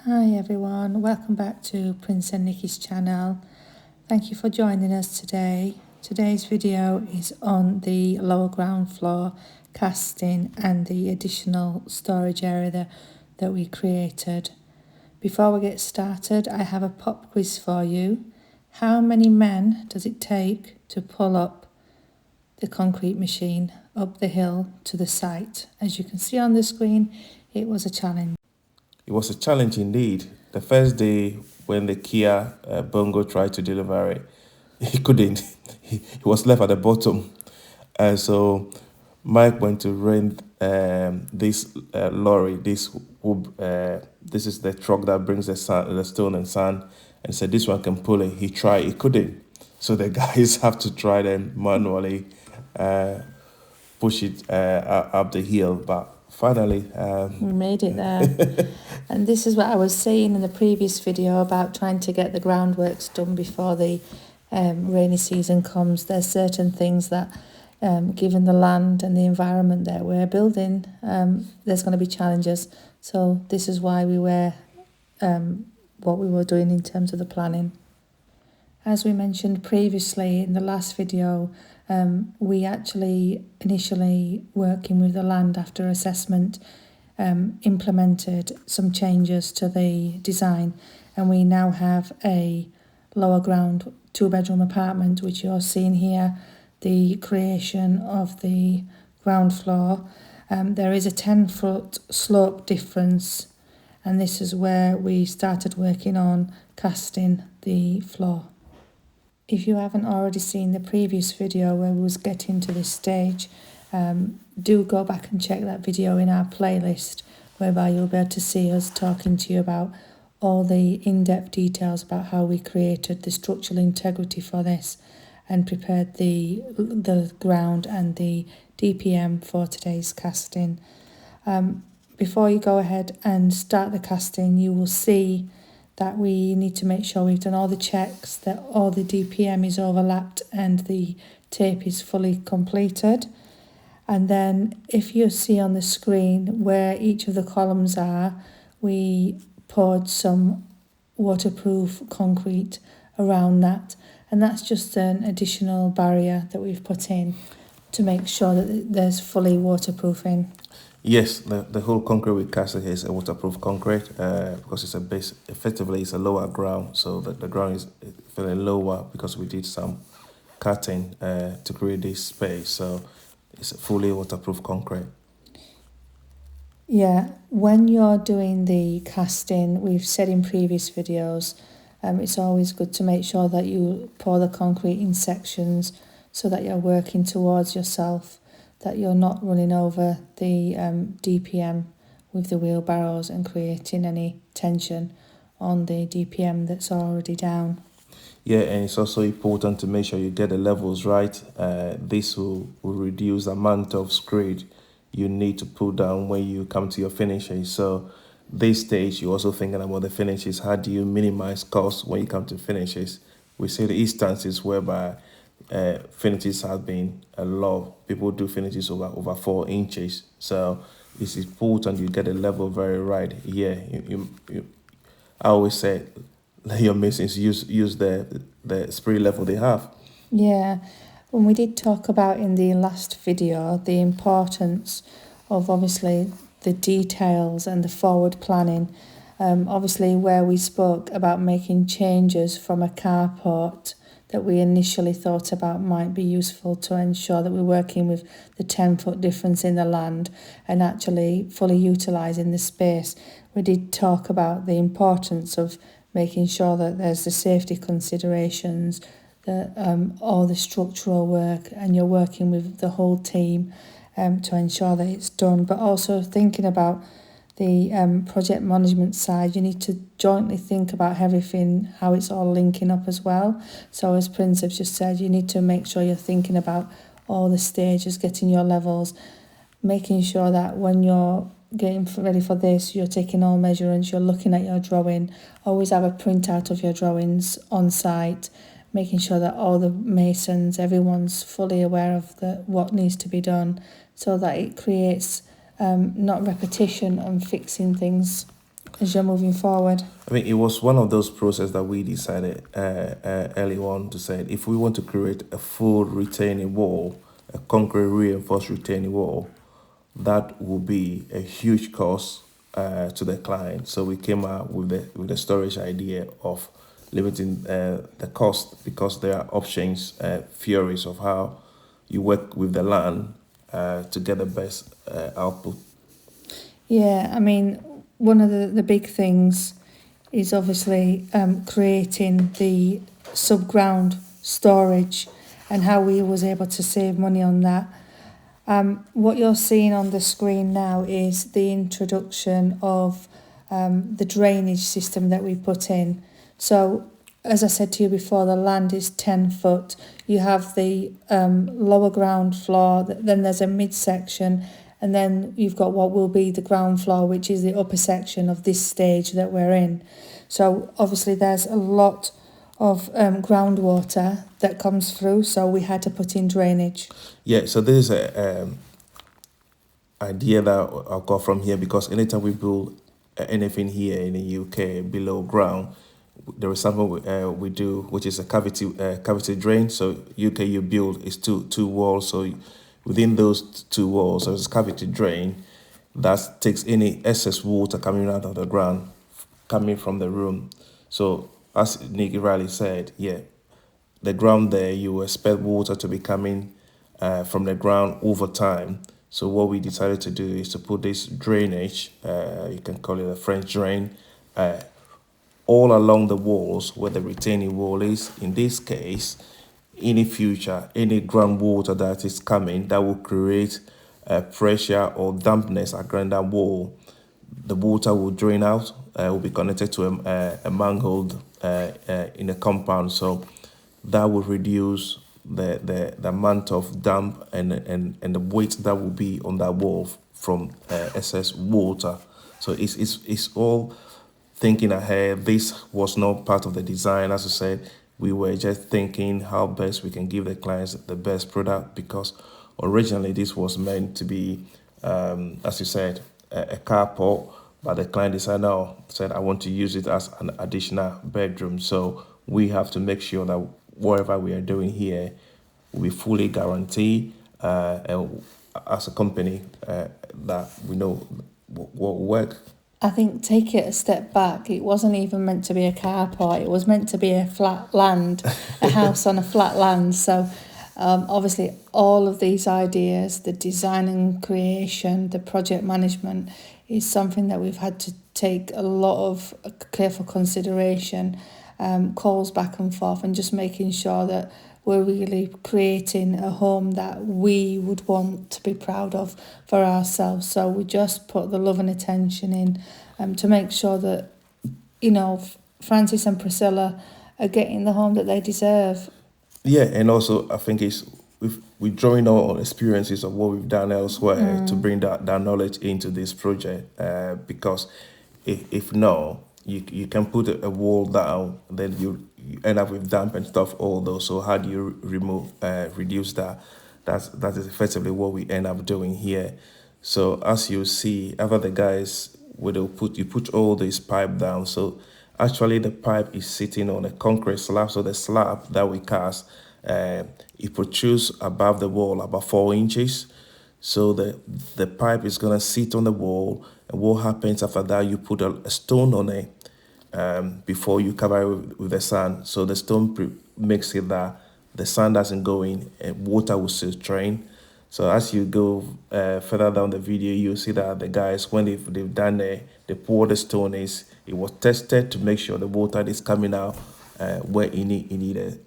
Hi everyone, welcome back to Prince and Nikki's channel. Thank you for joining us today. Today's video is on the lower ground floor casting and the additional storage area that we created. Before we get started, I have a pop quiz for you. How many men does it take to pull up the concrete machine up the hill to the site? As you can see on the screen, it was a challenge. It was a challenge indeed. The first day when the Kia Bongo tried to deliver it, he couldn't. He was left at the bottom. And so Mike went to rent this lorry. This is the truck that brings the stone and sand, and said this one can pull it. He tried, he couldn't. So the guys have to try them manually push it up the hill. But finally, we made it there. And this is what I was saying in the previous video about trying to get the groundworks done before the rainy season comes. There's certain things that, given the land and the environment that we're building, there's going to be challenges. So this is why we were what we were doing in terms of the planning. As we mentioned previously in the last video, we actually initially, working with the land after assessment, implemented some changes to the design, and we now have a lower ground 2-bedroom apartment, which you're seeing here, the creation of the ground floor. There is a 10-foot slope difference, and this is where we started working on casting the floor. If you haven't already seen the previous video where we was getting to this stage, do go back and check that video in our playlist, whereby you'll be able to see us talking to you about all the in-depth details about how we created the structural integrity for this and prepared the ground and the DPM for today's casting. Before you go ahead and start the casting, you will see that we need to make sure we've done all the checks, that all the DPM is overlapped and the tape is fully completed. And then if you see on the screen where each of the columns are, we poured some waterproof concrete around that. And that's just an additional barrier that we've put in to make sure that there's fully waterproofing. Yes, the whole concrete we casted here is a waterproof concrete because it's a base. Effectively, it's a lower ground, so the ground is feeling lower because we did some cutting to create this space. So it's a fully waterproof concrete. Yeah, when you're doing the casting, we've said in previous videos, it's always good to make sure that you pour the concrete in sections so that you're working towards yourself, that you're not running over the DPM with the wheelbarrows and creating any tension on the DPM that's already down. Yeah, and it's also important to make sure you get the levels right. This will reduce the amount of screed you need to put down when you come to your finishes. So this stage, you're also thinking about the finishes. How do you minimize costs when you come to finishes? We see the instances whereby finishes have been a lot. People do finishes over 4 inches. So it's important you get the level very right. Yeah, I always say your masons use the spray level they have. Yeah, when we did talk about in the last video the importance of obviously the details and the forward planning, obviously where we spoke about making changes from a carport that we initially thought about might be useful to ensure that we're working with the 10-foot difference in the land and actually fully utilising the space. We did talk about the importance of making sure that there's the safety considerations, that all the structural work, and you're working with the whole team to ensure that it's done, but also thinking about the project management side. You need to jointly think about everything, how it's all linking up as well. So as Prince have just said, you need to make sure you're thinking about all the stages, getting your levels, making sure that when you're getting ready for this, you're taking all measurements, you're looking at your drawing. Always have a printout of your drawings on site, making sure that all the masons, everyone's fully aware of what needs to be done, so that it creates not repetition and fixing things as you're moving forward? I mean, it was one of those processes that we decided early on to say if we want to create a full retaining wall, a concrete reinforced retaining wall, that will be a huge cost to the client. So we came out with the storage idea of limiting the cost, because there are options, theories of how you work with the land to get the best output. Yeah, I mean, one of the big things is obviously creating the subground storage and how we was able to save money on that. What you're seeing on the screen now is the introduction of the drainage system that we put in. So, as I said to you before, the land is 10 foot. You have the lower ground floor, then there's a midsection, and then you've got what will be the ground floor, which is the upper section of this stage that we're in. So obviously there's a lot of groundwater that comes through, so we had to put in drainage. Yeah, so this is a idea that I've got from here, because anytime we build anything here in the UK below ground, there is something we do, which is a cavity drain. So UK you build is two walls, so within those two walls there's a cavity drain that takes any excess water coming out of the ground, coming from the room. So as Nick Riley said, yeah, the ground there, you expect water to be coming from the ground over time. So what we decided to do is to put this drainage, you can call it a French drain, all along the walls where the retaining wall is. In this case, any future, any groundwater that is coming that will create pressure or dampness around that wall, the water will drain out, will be connected to a manhole in the compound. So that will reduce the amount of damp and the weight that will be on that wall from excess water. So it's all thinking ahead. This was not part of the design. As I said, we were just thinking how best we can give the clients the best product, because originally this was meant to be, as you said, a carport, but the client decided, no, said I want to use it as an additional bedroom. So we have to make sure that whatever we are doing here, we fully guarantee as a company that we know what will work. I think take it a step back. It wasn't even meant to be a carport. It was meant to be a flat land, a house on a flat land. So obviously all of these ideas, the design and creation, the project management is something that we've had to take a lot of careful consideration, calls back and forth, and just making sure that we're really creating a home that we would want to be proud of for ourselves. So we just put the love and attention in to make sure that, you know, Francis and Priscilla are getting the home that they deserve. Yeah, and also I think we're drawing on experiences of what we've done elsewhere to bring that knowledge into this project, because if no, you can put a wall down, then you end up with damp and stuff, all those. So how do you reduce that? That is effectively what we end up doing here. So as you see, after the guys you put all this pipe down. So actually the pipe is sitting on a concrete slab. So the slab that we cast, it protrudes above the wall about 4 inches. So the pipe is gonna sit on the wall, and what happens after that, you put a stone on it before you cover it with the sand. So the stone makes it that the sand doesn't go in and water will still drain. So as you go further down the video, you'll see that the guys, when they've done they pour the stone, it was tested to make sure the water is coming out where it needed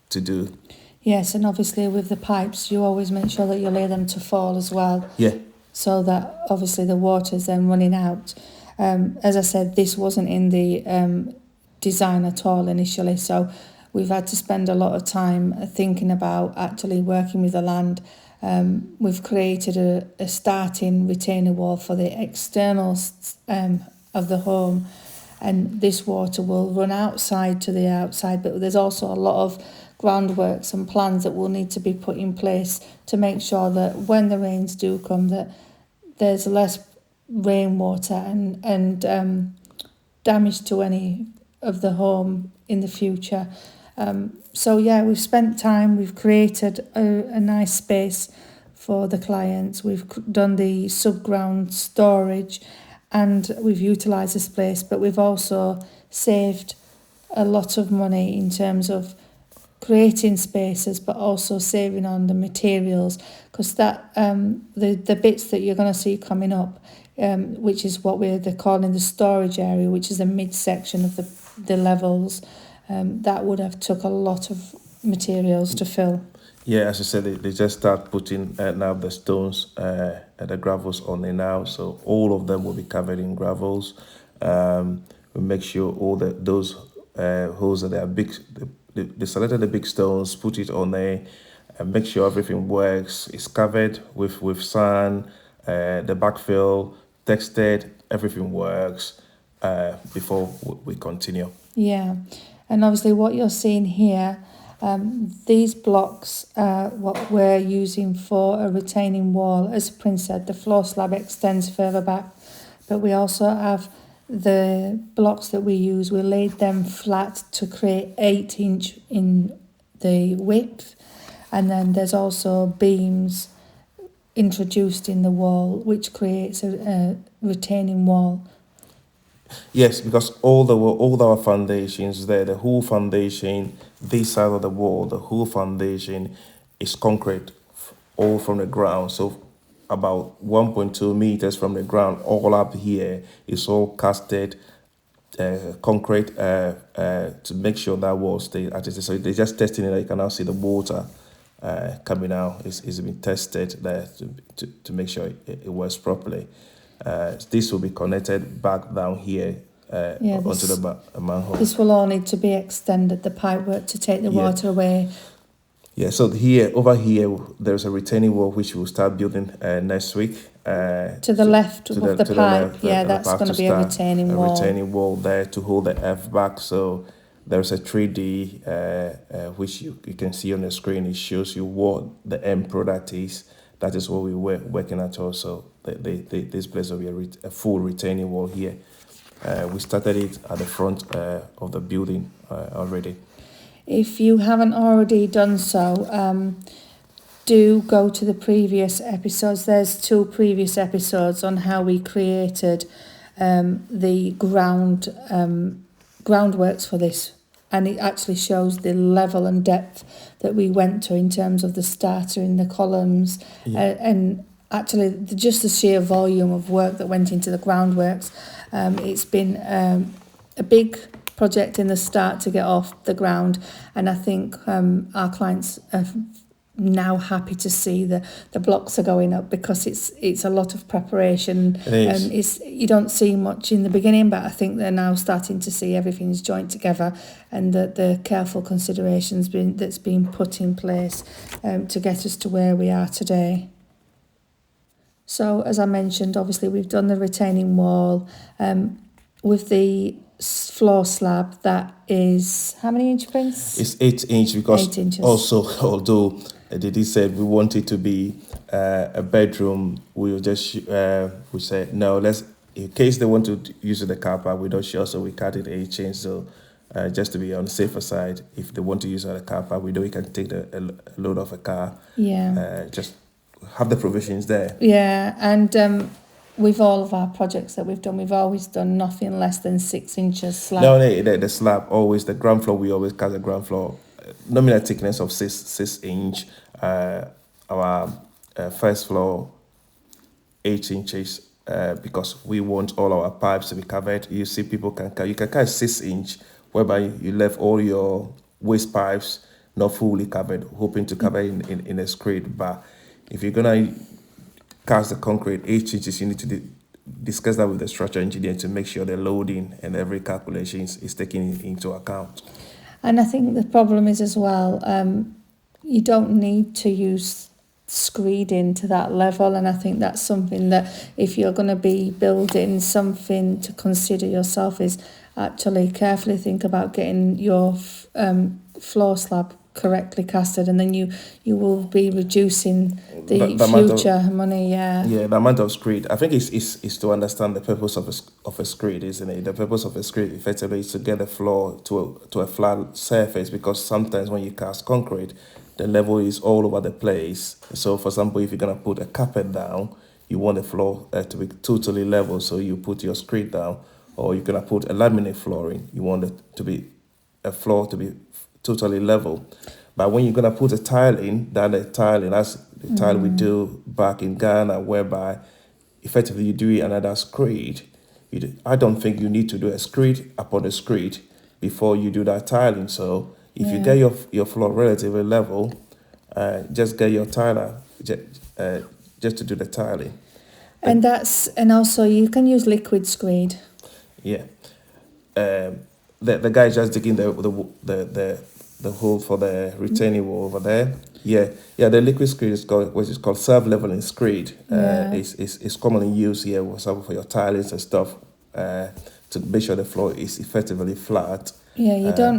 to do. Yes, and obviously with the pipes, you always make sure that you lay them to fall as well. Yeah. So that obviously the water's then running out. As I said, this wasn't in the design at all initially, so we've had to spend a lot of time thinking about actually working with the land. We've created a starting retainer wall for the externals of the home, and this water will run outside to the outside, but there's also a lot of groundworks and plans that will need to be put in place to make sure that when the rains do come, that there's less rainwater and damage to any of the home in the future. So yeah, we've spent time, we've created a nice space for the clients, we've done the subground storage, and we've utilised this place, but we've also saved a lot of money in terms of creating spaces, but also saving on the materials, because that the bits that you're going to see coming up, which is what they're calling the storage area, which is the midsection of the levels, that would have took a lot of materials to fill. Yeah, as I said, they just start putting now the stones and the gravels on there now, so all of them will be covered in gravels. We make sure all those holes that are big, they selected the big stones, put it on there, and make sure everything works. It's covered with sand, the backfill, textured, everything works before we continue. Yeah, and obviously what you're seeing here, these blocks are what we're using for a retaining wall. As Prince said, the floor slab extends further back, but we also have the blocks that we use. We laid them flat to create 8 inch in the width, and then there's also beams introduced in the wall, which creates a retaining wall. Yes, because all our foundations there, the whole foundation, this side of the wall, the whole foundation is concrete, all from the ground. So about 1.2 meters from the ground, all up here is all casted concrete to make sure that wall stays at it. So they're just testing it. You can now see the water coming out. It's been tested there to make sure it works properly. This will be connected back down here onto the manhole. This will all need to be extended, the pipework, to take the water away. Yeah, so over here, there's a retaining wall which we'll start building next week. To the left of the pipe, that's going to be a retaining wall. A retaining wall there to hold the earth back. So there's a 3D which you can see on the screen. It shows you what the end product is. That is what we're working at also. This place will be a full retaining wall here. We started it at the front of the building already. If you haven't already done so, do go to the previous episodes. There's 2 previous episodes on how we created the groundworks for this, and it actually shows the level and depth that we went to in terms of the starter in the columns, and actually just the sheer volume of work that went into the groundworks. It's been a big project in the start to get off the ground, and I think our clients are now happy to see the blocks are going up, because it's a lot of preparation. You don't see much in the beginning, but I think they're now starting to see everything's joined together, and the careful considerations that's been put in place to get us to where we are today. So as I mentioned, obviously we've done the retaining wall with the floor slab. That is how many inch, Prince? It's 8 inch, because 8 inches. Also, although Didi said we want it to be a bedroom, we said no, let's, in case they want to use the car park, we don't sure, so we cut it 8 inch. So just to be on the safer side, if they want to use the car park, we know we can take a load of a car. Just have the provisions there. And with all of our projects that we've done, we've always done nothing less than 6 inches slab. No, the slab, always the ground floor, we always cut the ground floor nominal thickness of 6 inch. Our first floor 8 inches, because we want all our pipes to be covered. You see, you can cut 6 inch, whereby you left all your waste pipes not fully covered, hoping to cover in a screed. But if you're gonna cast the concrete 8 inches, you need to discuss that with the structural engineer to make sure the loading and every calculation is taken into account. And I think the problem is as well, you don't need to use screeding to that level, and I think that's something that if you're going to be building something to consider yourself, is actually carefully think about getting your floor slab correctly casted, and then you will be reducing the amount of future money. the amount of screed. I think is to understand the purpose of a screed, isn't it? The purpose of a screed effectively is to get the floor to a flat surface, because sometimes when you cast concrete, the level is all over the place. So, for example, if you're gonna put a carpet down, you want the floor to be totally level, so you put your screed down. Or you're gonna put a laminate flooring, you want it to be a floor to be totally level. But when you're gonna put a tile in, that's the tile we do back in Ghana, whereby effectively you do another screed. I don't think you need to do a screed upon a screed before you do that tiling. So if you get your floor relatively level, just get your tiler just to do the tiling. And also you can use liquid screed. Yeah. The guy just digging the hole for the retaining wall over there. Yeah. The liquid screed is called self-leveling screed. It's commonly used here, for example, for your tilings and stuff, to make sure the floor is effectively flat. Yeah,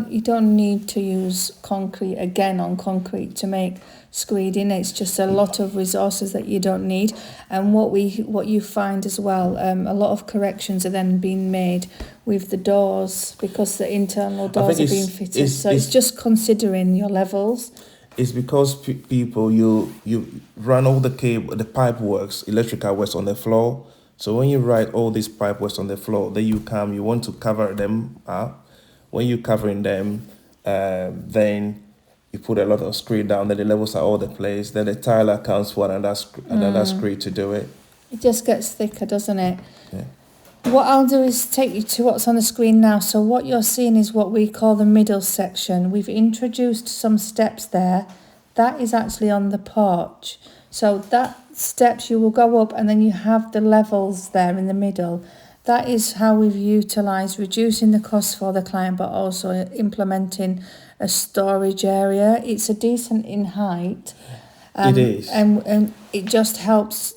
you don't need to use concrete again on concrete to make screeding. It's just a lot of resources that you don't need. And what you find as well, a lot of corrections are then being made with the doors, because the internal doors are being fitted. It's just considering your levels. It's because people you run all the pipe works, electrical works on the floor. So when you write all these pipe works on the floor, then you want to cover them up. When you're covering them, then you put a lot of screed down, then the levels are all over the place. Then the tiler counts for another screed to do it. It just gets thicker, doesn't it? Yeah. What I'll do is take you to what's on the screen now. So what you're seeing is what we call the middle section. We've introduced some steps there. That is actually on the porch. So that steps, you will go up, and then you have the levels there in the middle. That is how we've utilised reducing the cost for the client, but also implementing a storage area. It's a decent in height. It is. And it just helps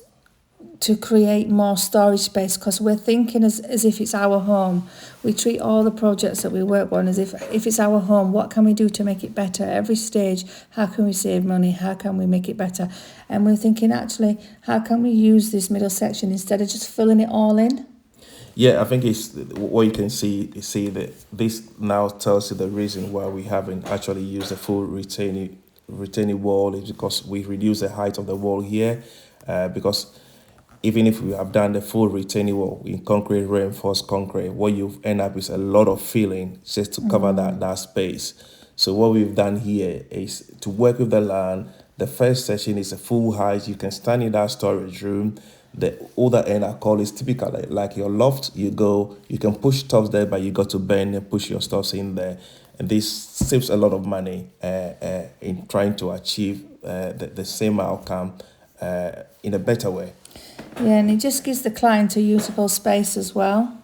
to create more storage space, because we're thinking as if it's our home. We treat all the projects that we work on as if it's our home. What can we do to make it better? Every stage, how can we save money? How can we make it better? And we're thinking, actually, how can we use this middle section instead of just filling it all in? Yeah, I think it's what you can see that this now tells you the reason why we haven't actually used a full retaining wall is because we reduce the height of the wall here, because even if we have done the full retaining wall in concrete, reinforced concrete, what you end up is a lot of filling just to cover that space. So what we've done here is to work with the land. The first section is a full height. You can stand in that storage room. The other end I call is typically like your loft. You can push stuff there, but you got to bend and push your stuff in there. And this saves a lot of money in trying to achieve the same outcome in a better way. Yeah, and it just gives the client a usable space as well.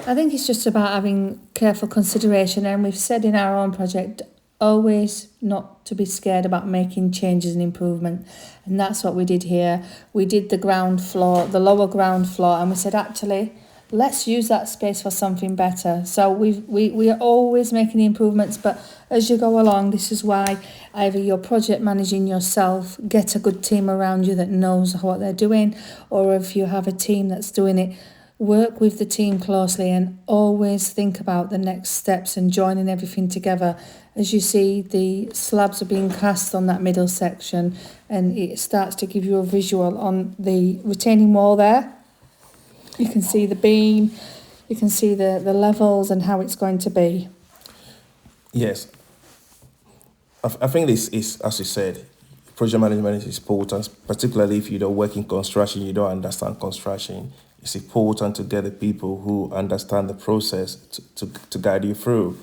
I think it's just about having careful consideration, and we've said in our own project, always not to be scared about making changes and improvement. And that's what we did here. We did the lower ground floor, and we said, actually, let's use that space for something better. So we are always making the improvements, but as you go along, this is why either you're project managing yourself, get a good team around you that knows what they're doing, or if you have a team that's doing it, work with the team closely and always think about the next steps and joining everything together. As you see, the slabs are being cast on that middle section, and it starts to give you a visual on the retaining wall there. You can see the beam, you can see the levels and how it's going to be. Yes. I think this is, as you said, project management is important, particularly if you don't work in construction, you don't understand construction. It's important to get the people who understand the process to guide you through.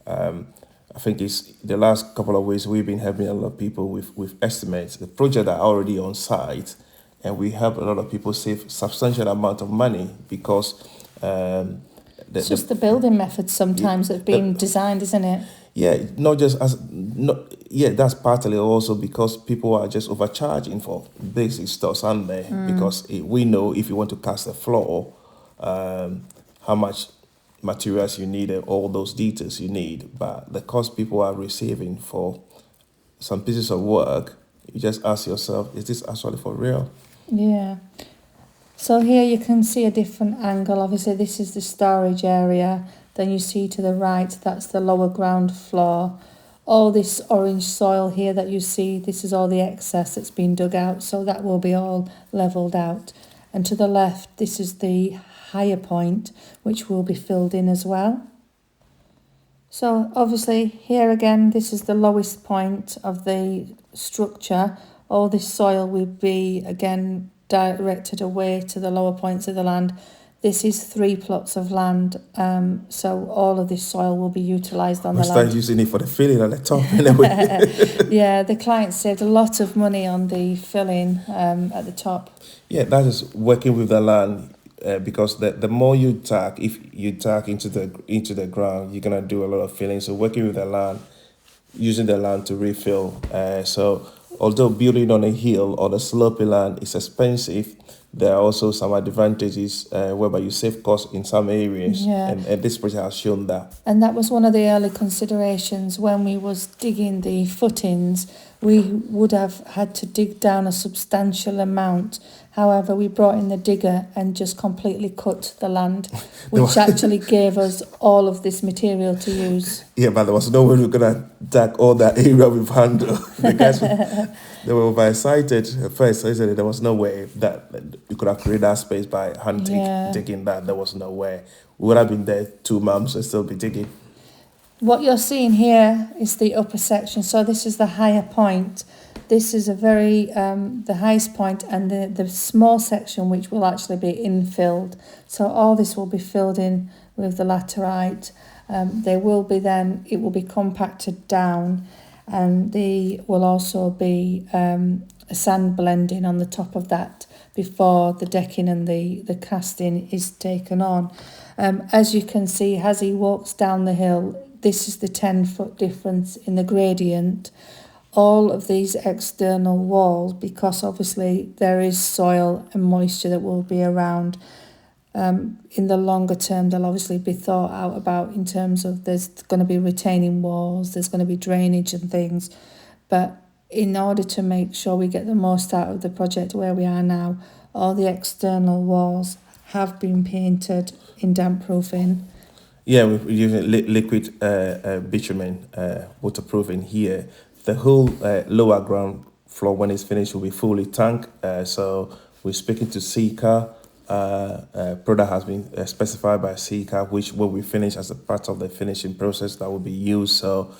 I think it's the last couple of weeks we've been helping a lot of people with estimates. The projects are already on site, and we help a lot of people save substantial amount of money because it's just the building methods sometimes that have been designed, isn't it? Yeah, that's partly also because people are just overcharging for basic stuff, aren't they? Because we know if you want to cast a floor, how much materials you need and all those details you need. But the cost people are receiving for some pieces of work, you just ask yourself, is this actually for real? Yeah. So here you can see a different angle. Obviously this is the storage area. Then you see to the right, that's the lower ground floor. All this orange soil here that you see, this is all the excess that's been dug out. So that will be all levelled out. And to the left, this is the higher point, which will be filled in as well. So obviously here again, this is the lowest point of the structure. All this soil will be again directed away to the lower points of the land. This is 3 plots of land, so all of this soil will be utilised on We the start land. using it for the filling at the top anyway. Yeah, the client saved a lot of money on the filling at the top. Yeah, that is working with the land. Because the more you tag, if you tag into the ground, you're gonna do a lot of filling. So working with the land, using the land to refill. So although building on a hill or the slopey land is expensive, there are also some advantages whereby you save costs in some areas. Yeah. And this project has shown that. And that was one of the early considerations when we was digging the footings. We would have had to dig down a substantial amount. However, we brought in the digger and just completely cut the land, which actually gave us all of this material to use. Yeah, but there was no way we were gonna tag all that area with handle. The guys they were overexcited at first. So they said there was no way that you could have created that space by hand digging that. There was no way. We would have been there 2 months and still be digging. What you're seeing here is the upper section. So this is the higher point. This is a very, the highest point, and the small section which will actually be infilled. So all this will be filled in with the laterite. There will be then, it will be compacted down, and there will also be a sand blending on the top of that before the decking and the casting is taken on. As you can see, as he walks down the hill, this is the 10-foot difference in the gradient. All of these external walls, because obviously there is soil and moisture that will be around, in the longer term they'll obviously be thought out about in terms of there's going to be retaining walls, there's going to be drainage and things. But in order to make sure we get the most out of the project where we are now, all the external walls have been painted in damp proofing. Yeah, we're using liquid bitumen waterproofing here. The whole lower ground floor, when it's finished, will be fully tanked. So we're speaking to Seeker. Product has been specified by Seeker, which will be finished as a part of the finishing process that will be used. So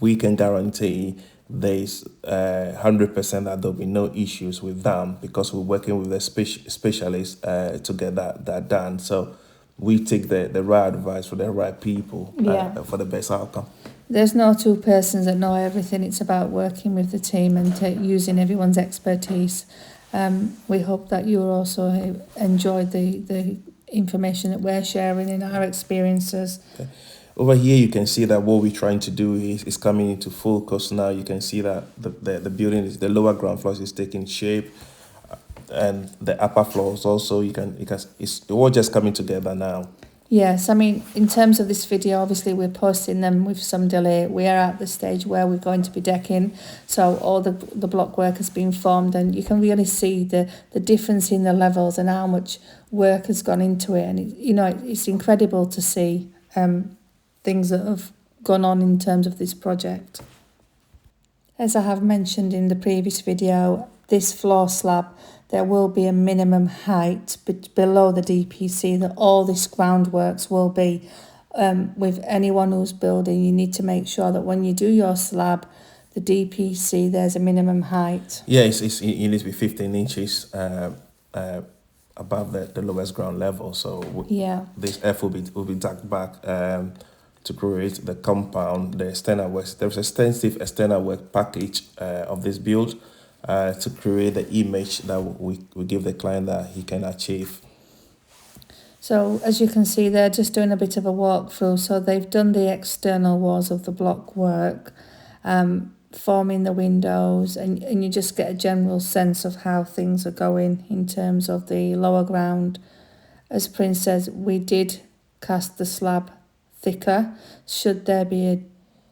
we can guarantee there's 100% that there'll be no issues with them, because we're working with the specialists to get that done. So we take the right advice from the right people for the best outcome. There's no two persons that know everything. It's about working with the team and using everyone's expertise. We hope that you also enjoyed the information that we're sharing in our experiences. Okay. Over here, you can see that what we're trying to do is coming into focus now. You can see that the building is, the lower ground floors is taking shape, and the upper floors also. It's all just coming together now. Yes, I mean, in terms of this video, obviously we're posting them with some delay. We are at the stage where we're going to be decking, so all the block work has been formed, and you can really see the difference in the levels and how much work has gone into it. And it's incredible to see things that have gone on in terms of this project. As I have mentioned in the previous video, this floor slab, there will be a minimum height below the DPC that all this groundworks will be. With anyone who's building, you need to make sure that when you do your slab, the DPC, there's a minimum height. Yeah, it needs to be 15 inches above the lowest ground level. So this F will be dug back to create the compound, the external works. There's extensive external work package of this build to create the image that we give the client that he can achieve. So as you can see, they're just doing a bit of a walkthrough. So they've done the external walls of the block work, forming the windows, and you just get a general sense of how things are going in terms of the lower ground. As Prince says, we did cast the slab thicker. Should there be a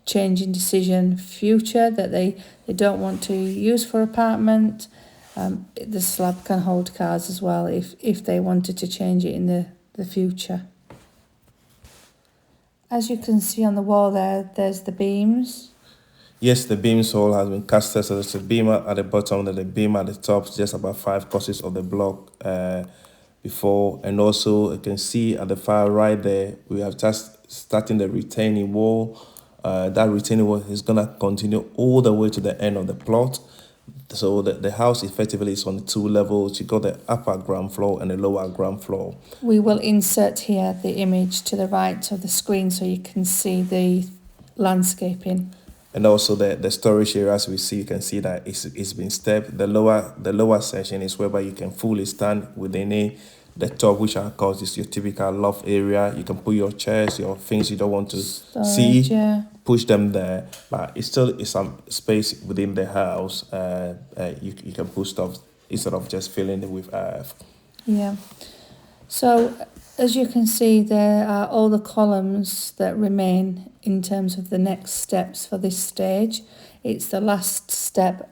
change in decision future that they don't want to use for apartment, the slab can hold cars as well if they wanted to change it in the future. As you can see on the wall there's the beams. Yes, the beam all has been casted, so there's a beam at the bottom and the beam at the top, just about 5 courses of the block before. And also you can see at the far right there, we have just starting the retaining wall. That retaining wall is going to continue all the way to the end of the plot. So the house effectively is on 2 levels. You got the upper ground floor and the lower ground floor. We will insert here the image to the right of the screen so you can see the landscaping. And also the storage area, as we see, you can see that it's been stepped. The lower section is whereby you can fully stand within it. The top, which of course is your typical loft area, you can put your chairs, your things you don't want to see, push them there. But it still is some space within the house. You can put stuff instead of just filling it with earth. Yeah. So as you can see, there are all the columns that remain in terms of the next steps for this stage. It's the last step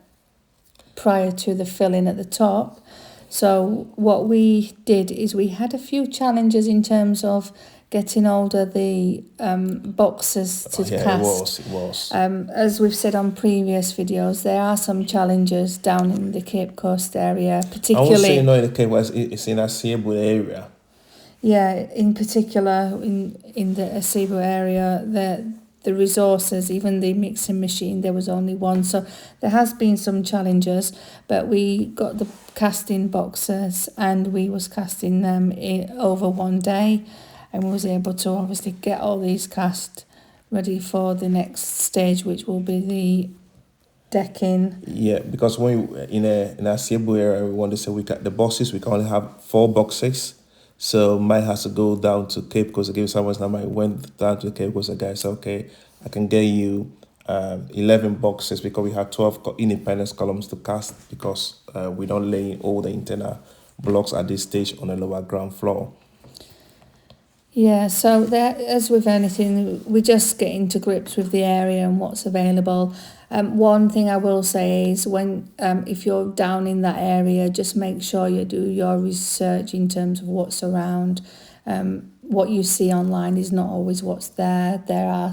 prior to the filling at the top. So what we did is we had a few challenges in terms of getting hold of the boxes to cast. It was. As we've said on previous videos, there are some challenges down in the Cape Coast area, particularly. I won't say not in the Cape Coast, it's in Asebu area. Yeah, in particular in the Asebu area, the resources, even the mixing machine, there was only one. So there has been some challenges, but we got the casting boxes and we was casting them over one day, and we was able to obviously get all these cast ready for the next stage, which will be the decking. Yeah, because when we, in a Cebu area, we want to say the boxes, we can only have 4 boxes. So mine has to go down to Cape Coast. I gave someone's number. I went down to Cape Coast. The guy said, okay, I can get you 11 boxes because we have 12 independent columns to cast because we don't lay all the internal blocks at this stage on the lower ground floor. Yeah, so as with anything, we just get into grips with the area and what's available. One thing I will say is when if you're down in that area, just make sure you do your research in terms of what's around. What you see online is not always what's there. There are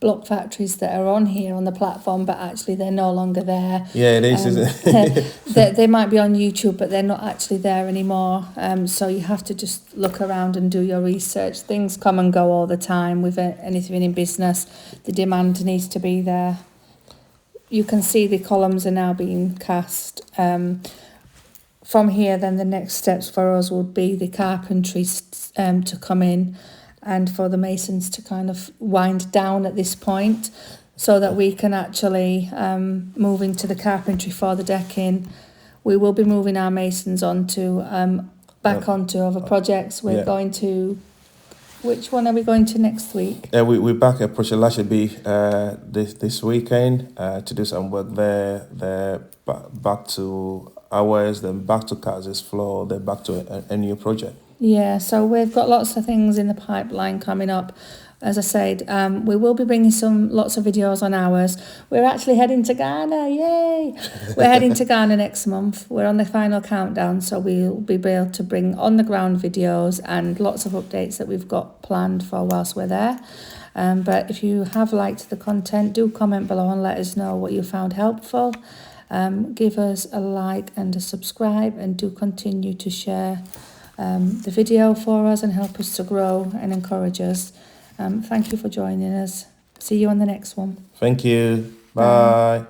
block factories that are on here on the platform, but actually they're no longer there. Yeah, it is, isn't it? They might be on YouTube, but they're not actually there anymore. So you have to just look around and do your research. Things come and go all the time with anything in business. The demand needs to be there. You can see the columns are now being cast. From here, then the next steps for us would be the carpentry to come in and for the masons to kind of wind down at this point so that we can actually move into the carpentry for the decking. We will be moving our masons onto onto other projects. We're going to... Which one are we going to next week? We're back at Project Yaw should be this weekend to do some work there back to ours, then back to Kaz's floor, then back to a new project. Yeah, so we've got lots of things in the pipeline coming up. As I said, we will be bringing lots of videos on ours. We're actually heading to Ghana, yay! We're heading to Ghana next month. We're on the final countdown, so we'll be able to bring on-the-ground videos and lots of updates that we've got planned for whilst we're there. But if you have liked the content, do comment below and let us know what you found helpful. Give us a like and a subscribe, and do continue to share the video for us and help us to grow and encourage us. Thank you for joining us. See you on the next one. Thank you. Bye.